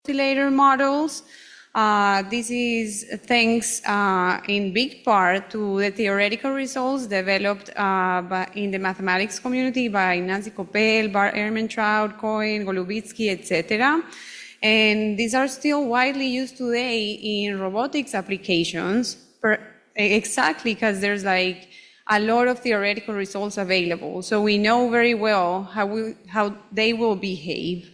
oscillator models. This is thanks in big part to the theoretical results developed in the mathematics community by Nancy Koppel, Bart Ehrmantraut, Cohen, Golubitsky, etc. And these are still widely used today in robotics applications, exactly because there's like a lot of theoretical results available. So we know very well how they will behave.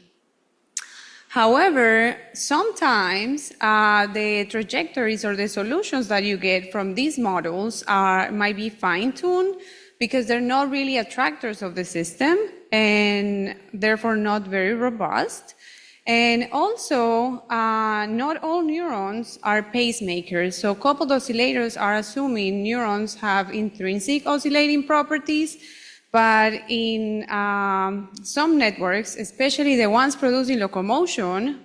However, sometimes the trajectories or the solutions that you get from these models might be fine-tuned because they're not really attractors of the system and therefore not very robust. And also, not all neurons are pacemakers. So coupled oscillators are assuming neurons have intrinsic oscillating properties, but in some networks, especially the ones producing locomotion,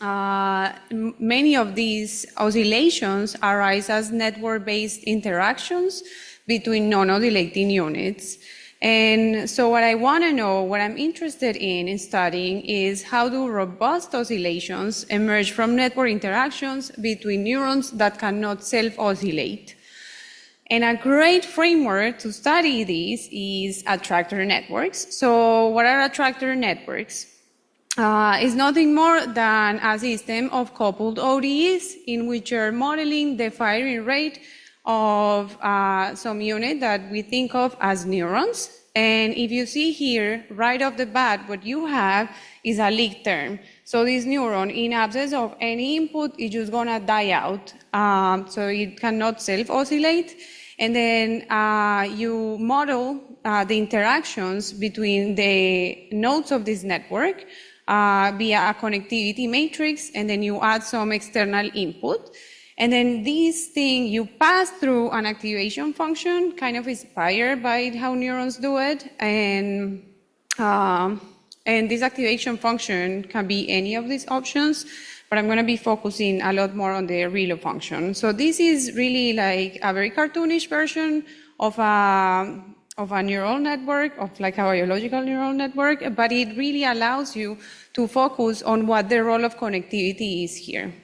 many of these oscillations arise as network-based interactions between non-oscillating units. And so what I want to know, what I'm interested in studying is how do robust oscillations emerge from network interactions between neurons that cannot self-oscillate. And a great framework to study this is attractor networks. So what are attractor networks? It's nothing more than a system of coupled ODEs in which you're modeling the firing rate of some unit that we think of as neurons. And if you see here, right off the bat, what you have is a leak term. So this neuron, in absence of any input, is just gonna die out. So it cannot self-oscillate. And then you model the interactions between the nodes of this network via a connectivity matrix, and then you add some external input. And then this thing, you pass through an activation function, kind of inspired by how neurons do it. And this activation function can be any of these options, but I'm going to be focusing a lot more on the reload function. So this is really like a very cartoonish version of a neural network, of like a biological neural network, but it really allows you to focus on what the role of connectivity is here.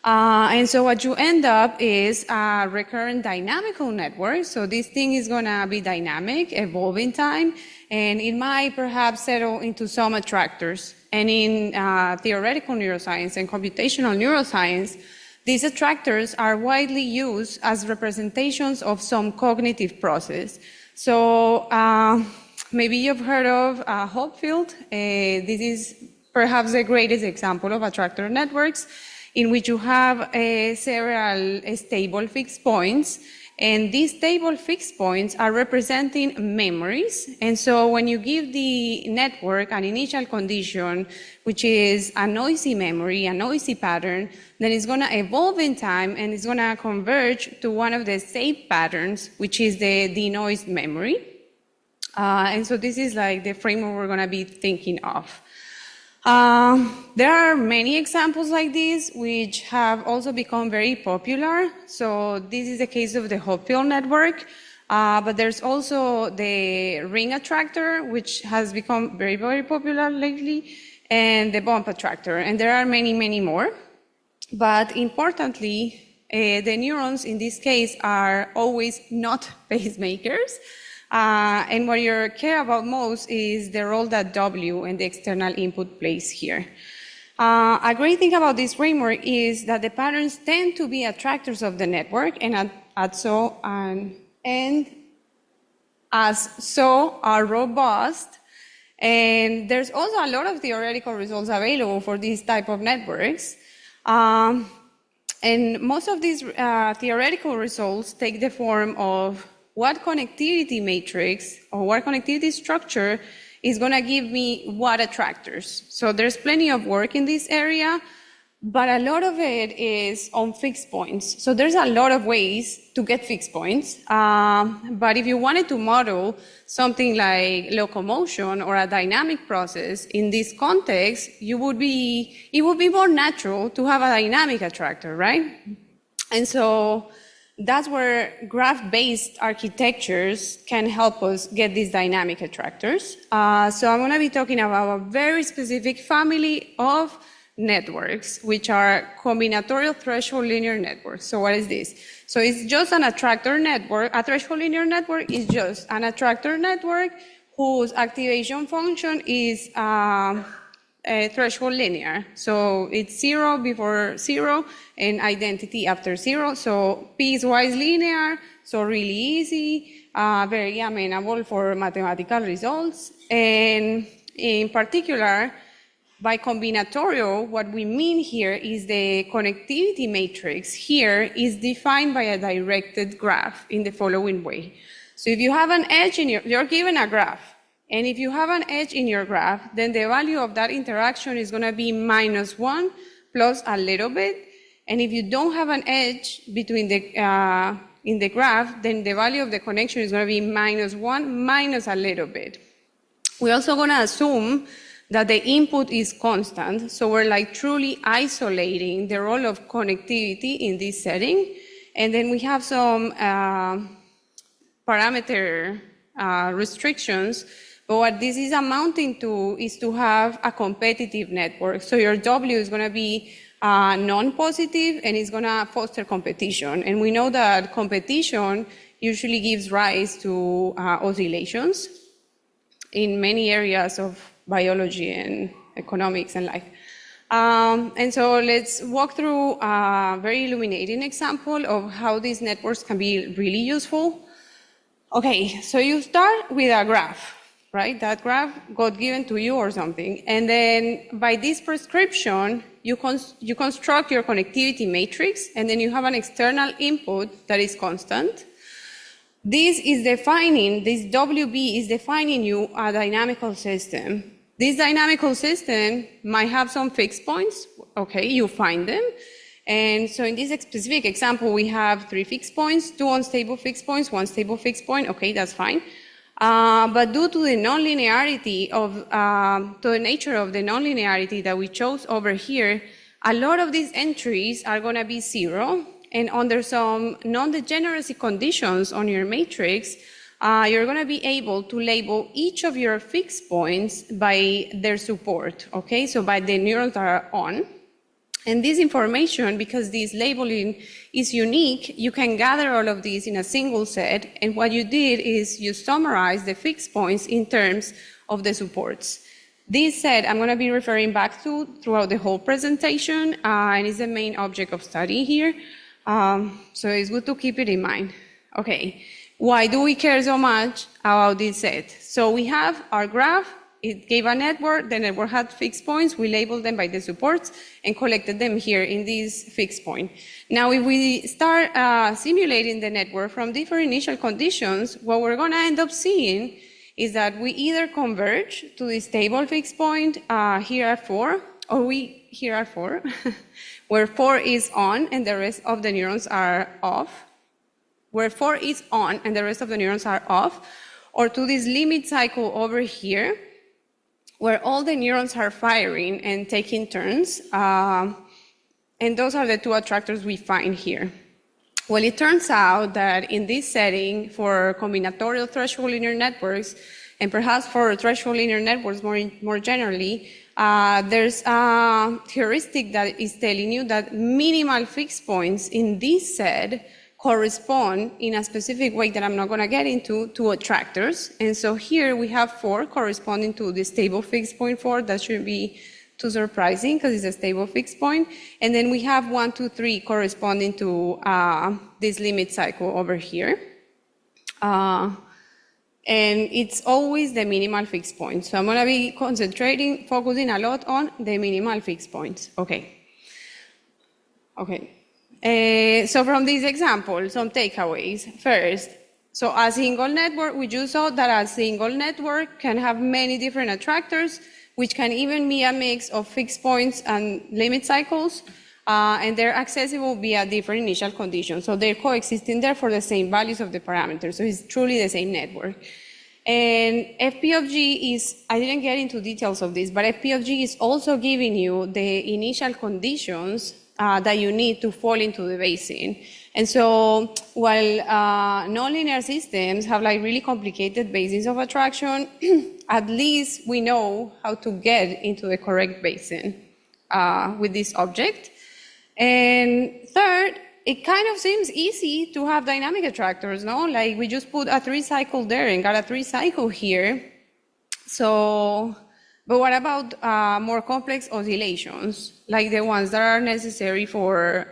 And so what you end up is a recurrent dynamical network. So this thing is going to be dynamic, evolve in time, and it might perhaps settle into some attractors. And in theoretical neuroscience and computational neuroscience, these attractors are widely used as representations of some cognitive process. So maybe you've heard of Hopfield. This is perhaps the greatest example of attractor networks, in which you have several stable fixed points, and these stable fixed points are representing memories. And so when you give the network an initial condition, which is a noisy memory, a noisy pattern, then it's going to evolve in time and it's going to converge to one of the safe patterns, which is the denoised memory. And so this is like the framework we're going to be thinking of. There are many examples like this which have also become very popular. So this is the case of the Hopfield network, but there's also the ring attractor, which has become very, very popular lately, and the bump attractor, and there are many, many more. But importantly, the neurons in this case are always not pacemakers. And what you care about most is the role that W and the external input plays here. A great thing about this framework is that the patterns tend to be attractors of the network, and as so are robust. And there's also a lot of theoretical results available for these type of networks. And most of these theoretical results take the form of what connectivity matrix or what connectivity structure is going to give me what attractors. So there's plenty of work in this area, but a lot of it is on fixed points. So there's a lot of ways to get fixed points. But if you wanted to model something like locomotion or a dynamic process in this context, it would be more natural to have a dynamic attractor, right? And so That's where graph-based architectures can help us get these dynamic attractors. So I'm going to be talking about a very specific family of networks, which are combinatorial threshold linear networks. So what is this? So it's just an attractor network. A threshold linear network is just an attractor network whose activation function is threshold linear. So it's 0 before 0 and identity after 0. So piecewise linear, so really easy, very amenable for mathematical results. And in particular, by combinatorial, what we mean here is the connectivity matrix here is defined by a directed graph in the following way. So if you have an edge in you're given a graph, and if you have an edge in your graph, then the value of that interaction is going to be -1 plus a little bit. And if you don't have an edge between in the graph, then the value of the connection is going to be -1 minus a little bit. We're also going to assume that the input is constant. So we're like truly isolating the role of connectivity in this setting. And then we have some parameter restrictions. But what this is amounting to is to have a competitive network. So your W is going to be non-positive and it's going to foster competition. And we know that competition usually gives rise to oscillations in many areas of biology and economics and life. And so let's walk through a very illuminating example of how these networks can be really useful. Okay, so you start with a graph, right? That graph got given to you or something. And then by this prescription, you construct your connectivity matrix, and then you have an external input that is constant. This WB is defining you a dynamical system. This dynamical system might have some fixed points. Okay, you find them. And so in this specific example, we have 3 fixed points, 2 unstable fixed points, 1 stable fixed point. Okay, that's fine. But due to the nonlinearity to the nature of the nonlinearity that we chose over here, a lot of these entries are going to be 0. And under some non-degeneracy conditions on your matrix, you're going to be able to label each of your fixed points by their support, okay? So by the neurons that are on. And this information, because this labeling is unique, you can gather all of these in a single set. And what you did is you summarize the fixed points in terms of the supports. This set I'm going to be referring back to throughout the whole presentation, and is the main object of study here. So it's good to keep it in mind. Okay, why do we care so much about this set? So we have our graph. It gave a network. The network had fixed points. We labeled them by the supports and collected them here in this fixed point. Now, if we start simulating the network from different initial conditions, what we're going to end up seeing is that we either converge to this stable fixed point here at 4, or we here at 4, where 4 is on and the rest of the neurons are off, where 4 is on and the rest of the neurons are off, or to this limit cycle over here, where all the neurons are firing and taking turns. And those are the 2 attractors we find here. Well, it turns out that in this setting, for combinatorial threshold linear networks, and perhaps for threshold linear networks more generally, there's a heuristic that is telling you that minimal fixed points in this set correspond in a specific way that I'm not going to get into to attractors. And so here we have 4 corresponding to the stable fixed point 4. That shouldn't be too surprising because it's a stable fixed point. And then we have 1, 2, 3 corresponding to this limit cycle over here. And it's always the minimal fixed point. So I'm going to be focusing a lot on the minimal fixed points. Okay. So from this example, some takeaways. First, so a single network, we just saw that a single network can have many different attractors, which can even be a mix of fixed points and limit cycles, and they're accessible via different initial conditions. So they're coexisting there for the same values of the parameters. So it's truly the same network. And FP of G is, I didn't get into details of this, but FP of G is also giving you the initial conditions that you need to fall into the basin. And so while nonlinear systems have like really complicated bases of attraction, at least we know how to get into the correct basin with this object. And third, it kind of seems easy to have dynamic attractors, no? Like we just put a 3-cycle there and got a 3-cycle here. So, but what about more complex oscillations, like the ones that are necessary for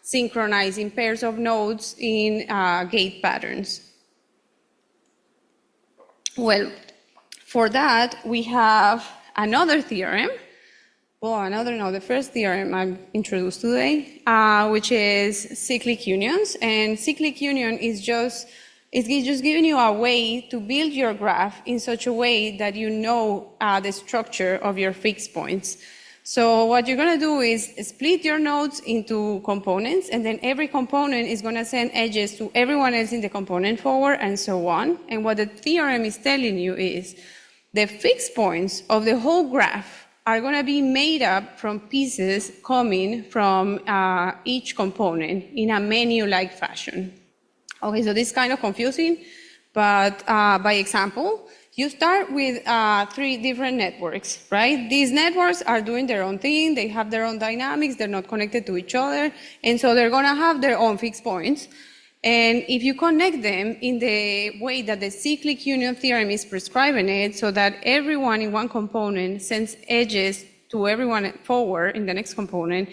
synchronizing pairs of nodes in gate patterns? Well, for that, we have another theorem. Well, the first theorem I've introduced today, which is cyclic unions. And cyclic union is just giving you a way to build your graph in such a way that you know the structure of your fixed points. So what you're going to do is split your nodes into components, and then every component is going to send edges to everyone else in the component forward, and so on. And what the theorem is telling you is the fixed points of the whole graph are going to be made up from pieces coming from each component in a menu-like fashion. Okay, so this is kind of confusing, but by example, you start with 3 different networks, right? These networks are doing their own thing, they have their own dynamics, they're not connected to each other, and so they're going to have their own fixed points. And if you connect them in the way that the cyclic union theorem is prescribing it, so that everyone in one component sends edges to everyone forward in the next component,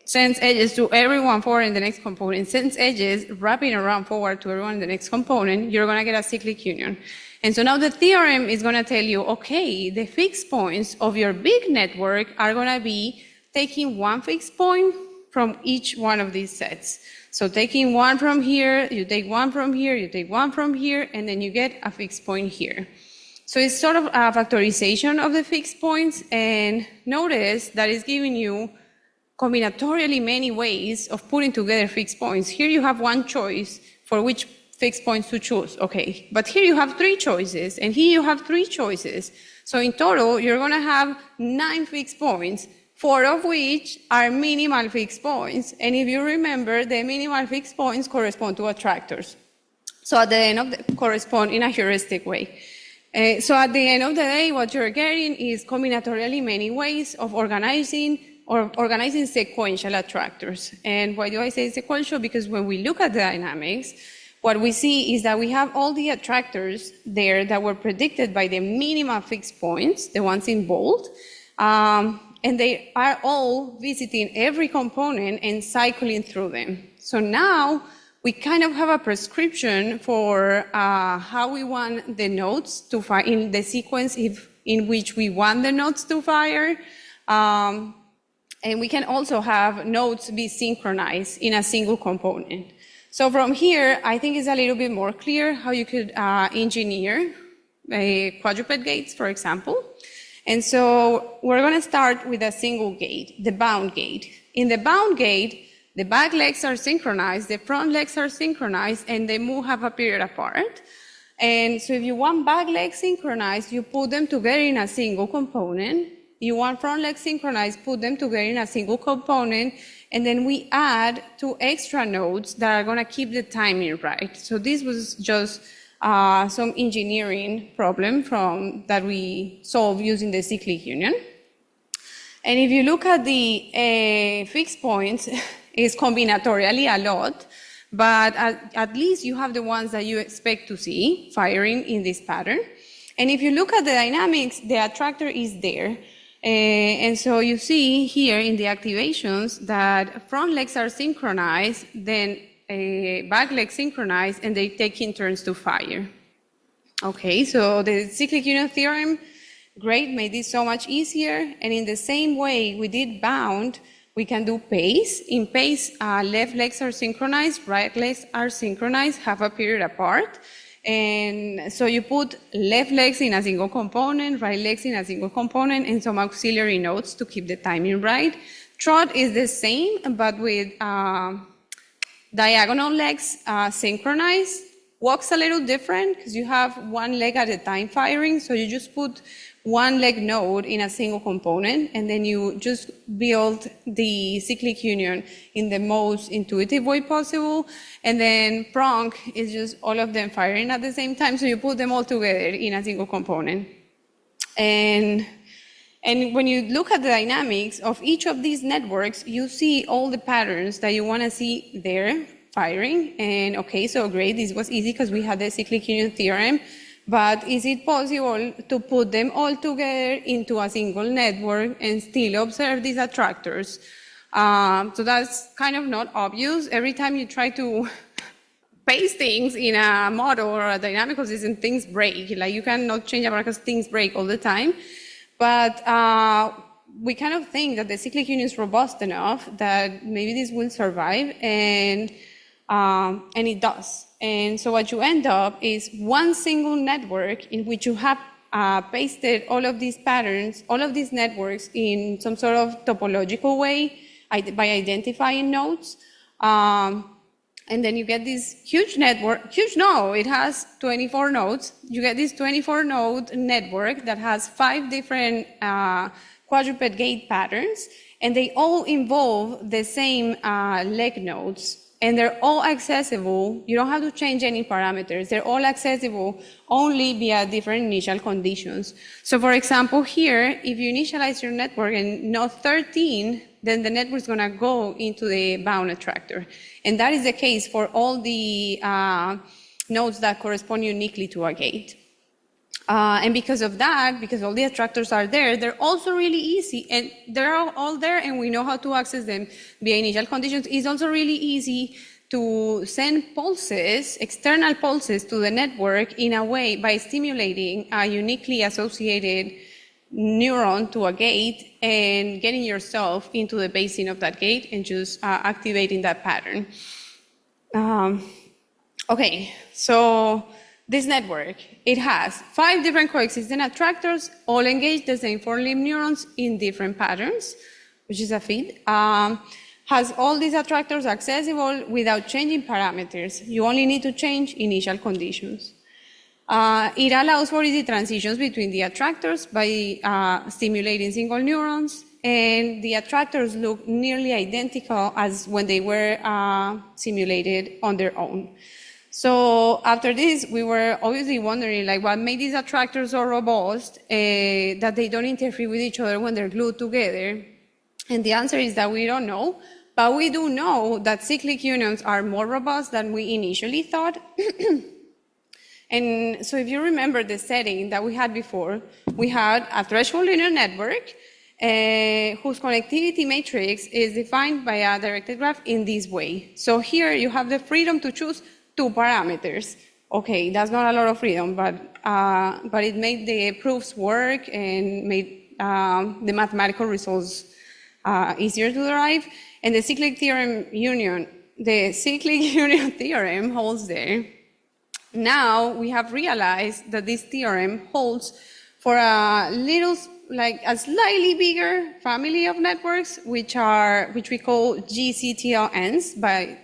sends edges to everyone forward in the next component, sends edges wrapping around forward to everyone in the next component, you're going to get a cyclic union. And so now the theorem is going to tell you, okay, the fixed points of your big network are going to be taking one fixed point from each one of these sets. So taking one from here, you take one from here, you take one from here, and then you get a fixed point here. So it's sort of a factorization of the fixed points, and notice that it's giving you combinatorially many ways of putting together fixed points. Here you have one choice for which fixed points to choose, okay. But here you have 3 choices, and here you have 3 choices. So in total, you're going to have 9 fixed points, 4 of which are minimal fixed points. And if you remember, the minimal fixed points correspond to attractors. So at the end of the, correspond in a heuristic way. So at the end of the day, what you're getting is combinatorially many ways of organizing sequential attractors. And why do I say sequential? Because when we look at the dynamics, what we see is that we have all the attractors there that were predicted by the minimal fixed points, the ones in bold. And they are all visiting every component and cycling through them. So now we kind of have a prescription for how we want the nodes to fire in the sequence in which we want the nodes to fire. And we can also have nodes be synchronized in a single component. So from here, I think it's a little bit more clear how you could engineer quadruped gates, for example. And so we're going to start with a single gate, the bound gate. In the bound gate, the back legs are synchronized, the front legs are synchronized, and they move half a period apart. And so if you want back legs synchronized, you put them together in a single component. You want front legs synchronized, put them together in a single component, and then we add 2 extra nodes that are going to keep the timing right. So this was just some engineering problem that we solved using the cyclic union. And if you look at the fixed points, it's combinatorially a lot, but at least you have the ones that you expect to see firing in this pattern. And if you look at the dynamics, the attractor is there. And so you see here in the activations that front legs are synchronized, then back legs synchronized, and they take in turns to fire. Okay, so the cyclic union theorem, great, made this so much easier. And in the same way we did bound, we can do pace. In pace, left legs are synchronized, right legs are synchronized, half a period apart. And so you put left legs in a single component, right legs in a single component, and some auxiliary nodes to keep the timing right. Trot is the same, but with diagonal legs synchronized. Walks a little different because you have one leg at a time firing, so you just put one leg node in a single component, and then you just build the cyclic union in the most intuitive way possible. And then pronk is just all of them firing at the same time, so you put them all together in a single component. And when you look at the dynamics of each of these networks, you see all the patterns that you want to see there firing. And okay, so great, this was easy because we had the cyclic union theorem. But is it possible to put them all together into a single network and still observe these attractors? So that's kind of not obvious. Every time you try to paste things in a model or a dynamical system, things break. Like you cannot change about because things break all the time. But we kind of think that the cyclic union is robust enough that maybe this will survive, and it does. And so what you end up is one single network in which you have pasted all of these patterns, all of these networks in some sort of topological way by identifying nodes. And then you get this huge network, it has 24 nodes. You get this 24 node network that has 5 different quadruped gate patterns, and they all involve the same leg nodes. And they're all accessible. You don't have to change any parameters. They're all accessible only via different initial conditions. So for example, here, if you initialize your network in node 13, then the network is going to go into the bound attractor. And that is the case for all the nodes that correspond uniquely to a gate. And because of that, because all the attractors are there, they're also really easy, and they're all there, and we know how to access them via initial conditions. It's also really easy to send pulses, external pulses, to the network in a way by stimulating a uniquely associated neuron to a gate and getting yourself into the basin of that gate and just activating that pattern. Okay, so this network, it has 5 different coexisting attractors, all engage the same 4-limb neurons in different patterns, which is a feat. Has all these attractors accessible without changing parameters. You only need to change initial conditions. It allows for easy transitions between the attractors by stimulating single neurons, and the attractors look nearly identical as when they were simulated on their own. So after this, we were obviously wondering, like, what made these attractors so robust that they don't interfere with each other when they're glued together? And the answer is that we don't know, but we do know that cyclic unions are more robust than we initially thought. And so if you remember the setting that we had before, we had a threshold linear network whose connectivity matrix is defined by a directed graph in this way. So here you have the freedom to choose 2 parameters. Okay, that's not a lot of freedom, but it made the proofs work and made the mathematical results easier to derive. And the cyclic union theorem holds there. Now we have realized that this theorem holds for a little, like a slightly bigger family of networks, which we call GCTLNs, by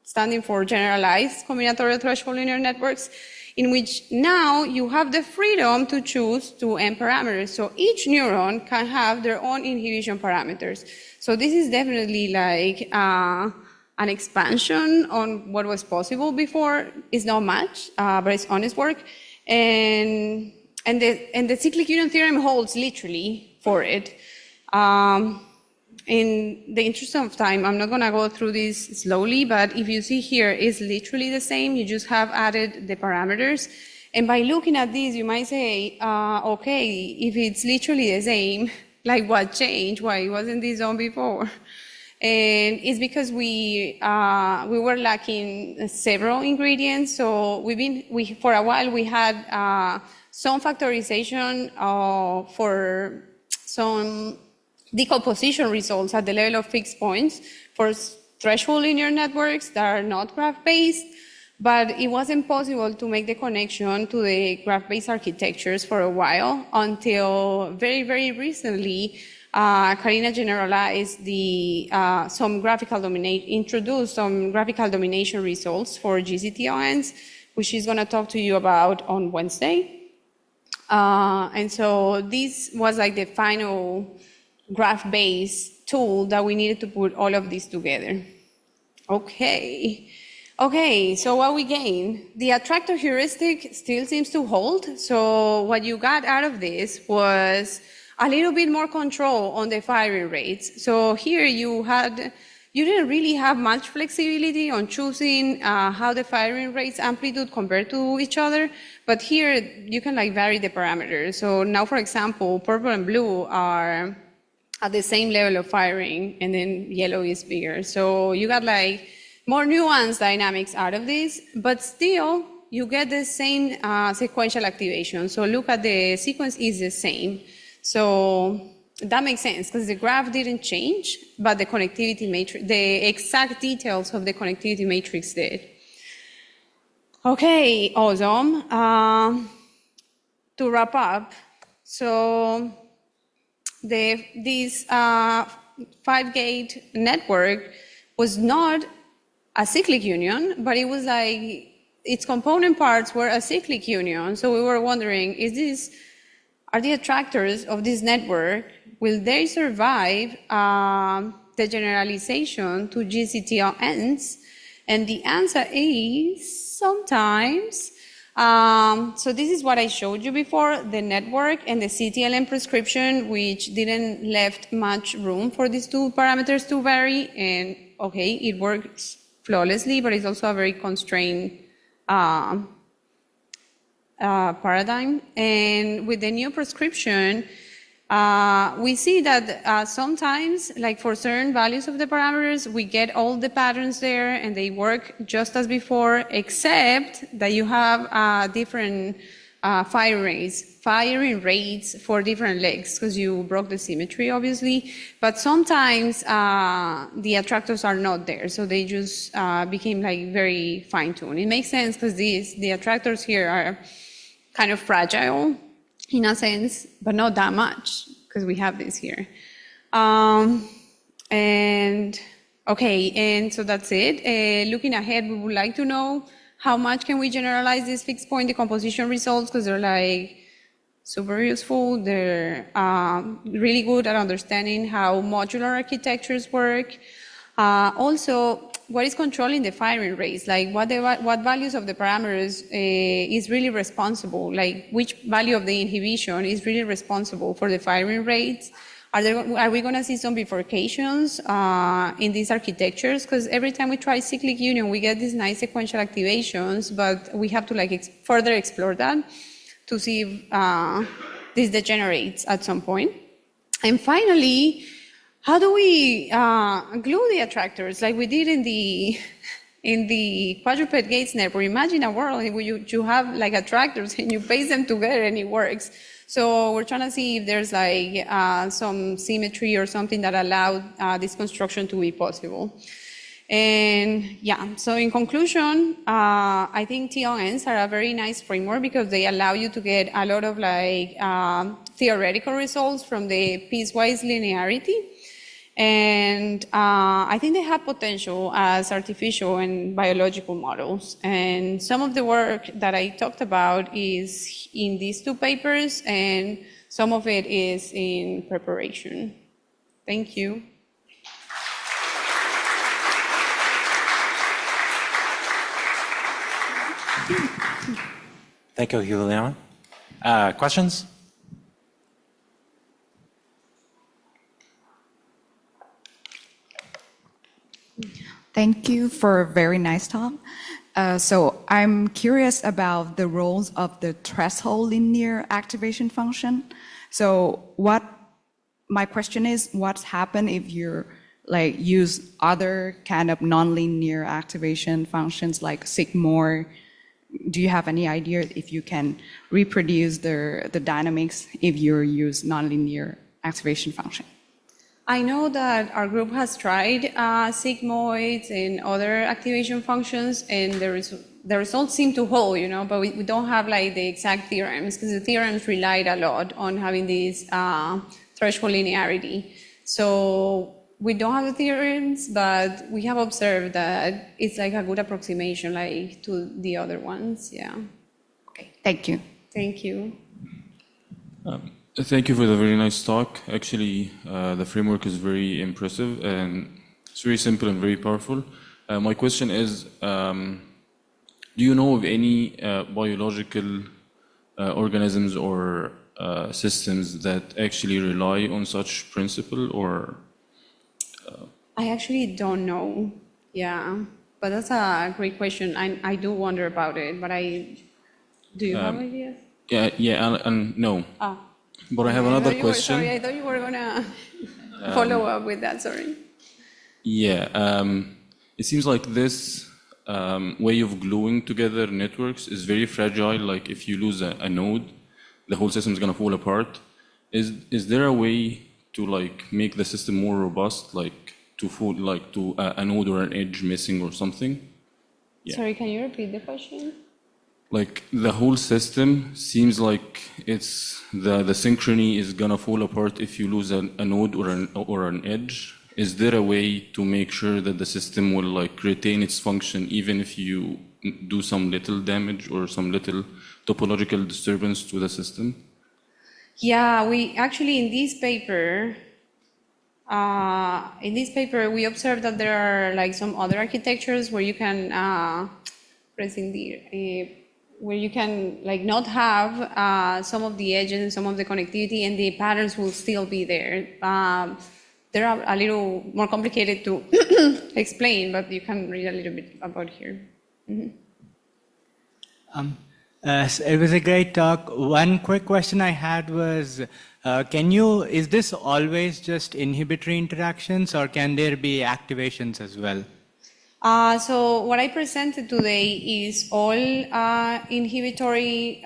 standing for generalized combinatorial threshold linear networks, in which now you have the freedom to choose 2 n parameters. So each neuron can have their own inhibition parameters. So this is definitely like an expansion on what was possible before. It's not much, but it's honest work. And the cyclic union theorem holds literally for it. In the interest of time, I'm not going to go through this slowly, but if you see here, it's literally the same. You just have added the parameters. And by looking at this, you might say, okay, if it's literally the same, like what changed? Why wasn't this done before? And it's because we were lacking several ingredients. So for a while, we had some factorization for some decomposition results at the level of fixed points for threshold linear networks that are not graph-based, but it wasn't possible to make the connection to the graph-based architectures for a while until very, very recently, Karina generalized introduced some graphical domination results for GCTLNs, which she's going to talk to you about on Wednesday. And so this was like the final graph-based tool that we needed to put all of this together. Okay, so what we gain? The attractor heuristic still seems to hold. So what you got out of this was a little bit more control on the firing rates. So here you didn't really have much flexibility on choosing how the firing rates amplitude compared to each other, but here you can like vary the parameters. So now, for example, purple and blue are at the same level of firing, and then yellow is bigger. So you got like more nuanced dynamics out of this, but still you get the same sequential activation. So look at the sequence is the same. So that makes sense because the graph didn't change, but the connectivity matrix, the exact details of the connectivity matrix did. Okay, awesome. To wrap up, so this 5-gate network was not a cyclic union, but it was like its component parts were a cyclic union. So we were wondering, are the attractors of this network, will they survive the generalization to GCTONs? And the answer is sometimes. So this is what I showed you before, the network and the CTLM prescription, which didn't left much room for these two parameters to vary. And okay, it works flawlessly, but it's also a very constrained paradigm. And with the new prescription, we see that sometimes, like for certain values of the parameters, we get all the patterns there and they work just as before, except that you have different firing rates for different legs, because you broke the symmetry, obviously. But sometimes the attractors are not there, so they just became like very fine-tuned. It makes sense because the attractors here are kind of fragile in a sense, but not that much because we have this here. And so that's it. Looking ahead, we would like to know how much can we generalize these fixed point decomposition results, because they're like super useful. They're really good at understanding how modular architectures work. Also, what is controlling the firing rates? Like what values of the parameters is really responsible? Like which value of the inhibition is really responsible for the firing rates? Are we going to see some bifurcations in these architectures? Because every time we try cyclic union, we get these nice sequential activations, but we have to like further explore that to see if this degenerates at some point. And finally, how do we glue the attractors like we did in the quadruped gates network? Imagine a world in which you have like attractors and you paste them together and it works. So we're trying to see if there's like some symmetry or something that allowed this construction to be possible. And yeah, so in conclusion, I think TONs are a very nice framework because they allow you to get a lot of like theoretical results from the piecewise linearity. And I think they have potential as artificial and biological models. And some of the work that I talked about is in these two papers, and some of it is in preparation. Thank you. Thank you, Juliana. Questions? Thank you for a very nice talk. So I'm curious about the roles of the threshold linear activation function. So my question is, what's happen if you like use other kind of nonlinear activation functions like sigmoid? Do you have any idea if you can reproduce the dynamics if you use nonlinear activation function? I know that our group has tried sigmoids and other activation functions, and the results seem to hold, but we don't have like the exact theorems, because the theorems relied a lot on having this threshold linearity. So we don't have the theorems, but we have observed that it's like a good approximation like to the other ones, yeah. Okay, thank you. Thank you. Thank you for the very nice talk. Actually, the framework is very impressive and it's very simple and very powerful. My question is, do you know of any biological organisms or systems that actually rely on such principle or? I actually don't know. Yeah, but that's a great question. I do wonder about it, but do you have ideas? Yeah, and no. Ah. But I have another question. Sorry, I thought you were gonna follow up with that, sorry. Yeah, it seems like this way of gluing together networks is very fragile. Like if you lose a node, the whole system is gonna fall apart. Is there a way to like make the system more robust, like to a node or an edge missing or something? Yeah. Sorry, can you repeat the question? Like the whole system seems like it's the synchrony is gonna fall apart if you lose a node or an edge. Is there a way to make sure that the system will like retain its function even if you do some little damage or some little topological disturbance to the system? Yeah, we actually in this paper we observed that there are like some other architectures where you can where you can like not have some of the edges and some of the connectivity, and the patterns will still be there. They're a little more complicated to explain, but you can read a little bit about here. So it was a great talk. One quick question I had was, is this always just inhibitory interactions or can there be activations as well? So what I presented today is all inhibitory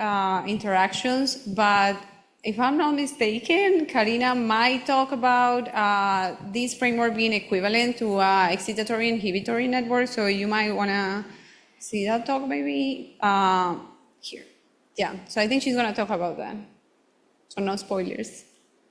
interactions, but if I'm not mistaken, Karina might talk about this framework being equivalent to excitatory inhibitory network, so you might want to see that talk maybe here. Yeah, so I think she's going to talk about that, so no spoilers.